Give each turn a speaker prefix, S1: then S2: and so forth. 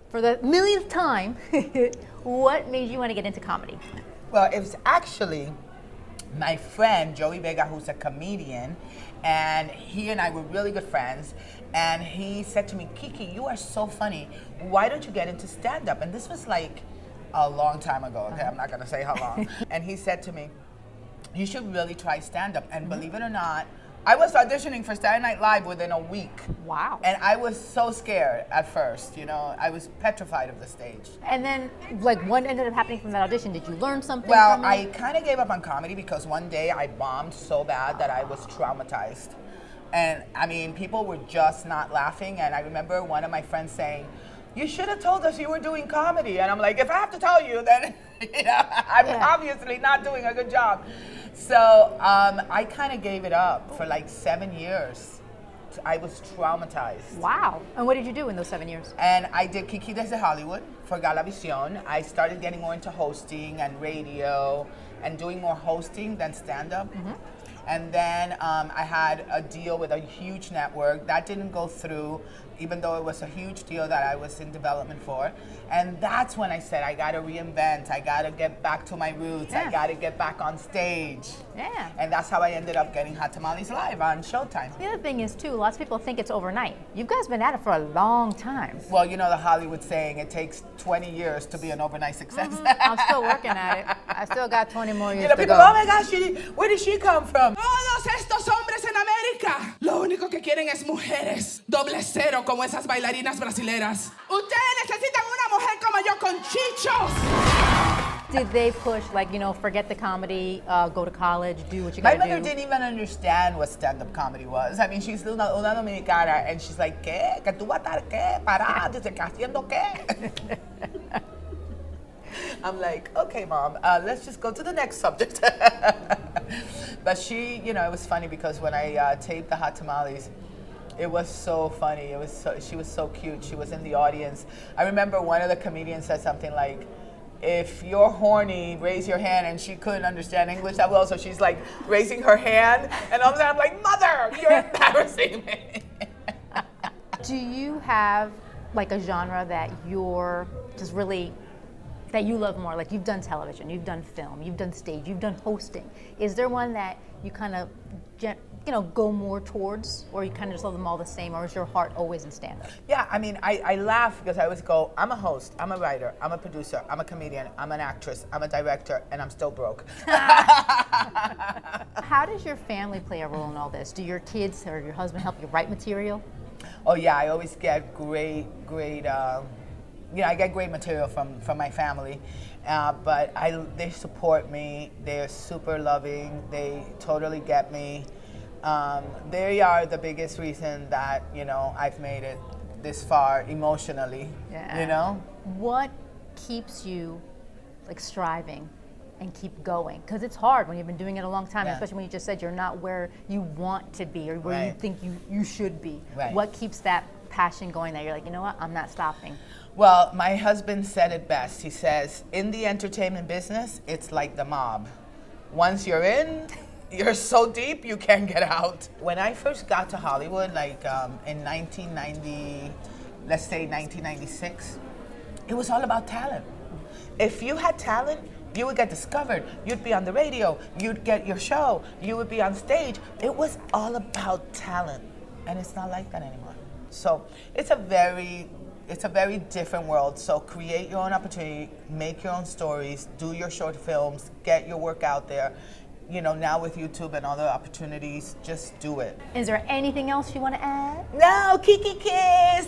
S1: for the millionth time, what made you want to get into comedy?
S2: Well, it was actually my friend, Joey Vega, who's a comedian, and he and I were really good friends, and he said to me, Kiki, you are so funny. Why don't you get into stand-up? And this was like a long time ago, okay? I'm not gonna say how long. And he said to me, you should really try stand-up. And believe it or not, I was auditioning for Saturday Night Live within a week.
S1: Wow.
S2: And I was so scared at first, you know, I was petrified of the stage.
S1: And then, like, what ended up happening from that audition? Did you learn something
S2: Well,
S1: from it?
S2: I kind of gave up on comedy because one day I bombed so bad that I was traumatized. And I mean, people were just not laughing. And I remember one of my friends saying, you should have told us you were doing comedy. And I'm like, if I have to tell you, then you know, I'm obviously not doing a good job. So I kind of gave it up for like 7 years. I was traumatized.
S1: Wow. And what did you do in those 7 years?
S2: And I did Kiki Desde Hollywood for Galavisión. I started getting more into hosting and radio and doing more hosting than stand-up. And then I had a deal with a huge network. That didn't go through, even though it was a huge deal that I was in development for. And that's when I said, I gotta reinvent, I gotta get back to my roots, I gotta get back on stage.
S1: Yeah.
S2: And that's how I ended up getting Hot Tamales Live on Showtime.
S1: The other thing is, too, lots of people think it's overnight. You guys been at it for a long time.
S2: Well, you know the Hollywood saying, it takes 20 years to be an overnight success.
S1: I'm still working at it. I still got 20 more years
S2: You know,
S1: to
S2: people,
S1: go.
S2: oh my gosh, where did she come from?
S3: Todos estos hombres en América, lo único que quieren es mujeres. Doble cero como esas bailarinas brasileras. Ustedes necesitan una mujer como yo con chichos.
S1: Did they push, like, you know, forget the comedy, go to college, do what you
S2: My
S1: gotta do?
S2: mother didn't even understand what stand-up comedy was. I mean, she's una dominicana, and she's like, ¿qué? ¿Que tú vas a estar qué? Parada, ¿que haciendo qué? I'm like, okay, Mom, let's just go to the next subject. But she, you know, it was funny because when I taped the Hot Tamales, it was so funny. It was so, she was so cute. She was in the audience. I remember one of the comedians said something like, if you're horny, raise your hand, and she couldn't understand English that well, so she's like raising her hand, and I'm like, Mother, you're embarrassing me.
S1: Do you have, like, a genre that you're just really, that you love more? Like, you've done television, you've done film, you've done stage, you've done hosting. Is there one that you kind of, you know, go more towards, or you kind of just love them all the same, or is your heart always in stand-up?
S2: Yeah, I mean, I laugh because I always go, I'm a host, I'm a writer, I'm a producer, I'm a comedian, I'm an actress, I'm a director, and I'm still broke.
S1: How does your family play a role in all this? Do your kids or your husband help you write material?
S2: Oh yeah, I always get great, you know, I get great material from my family, but they support me. They're super loving. They totally get me. They are the biggest reason that, you know, I've made it this far emotionally.
S1: Yeah.
S2: You know.
S1: What keeps you, like, striving and keep going? Because it's hard when you've been doing it a long time, especially when you just said you're not where you want to be or where you think you should be.
S2: Right.
S1: What keeps that passion going that you're like, you know what, I'm not stopping?
S2: Well, my husband said it best. He says, in the entertainment business, it's like the mob. Once you're in, you're so deep you can't get out. When I first got to Hollywood, like in 1990, let's say 1996, it was all about talent. If you had talent, you would get discovered. You'd be on the radio. You'd get your show. You would be on stage. It was all about talent, and it's not like that anymore. So it's a very different world. So create your own opportunity, make your own stories, do your short films, get your work out there. You know, now with YouTube and other opportunities, just do it.
S1: Is there anything else you want to add?
S2: No, Kiki kiss.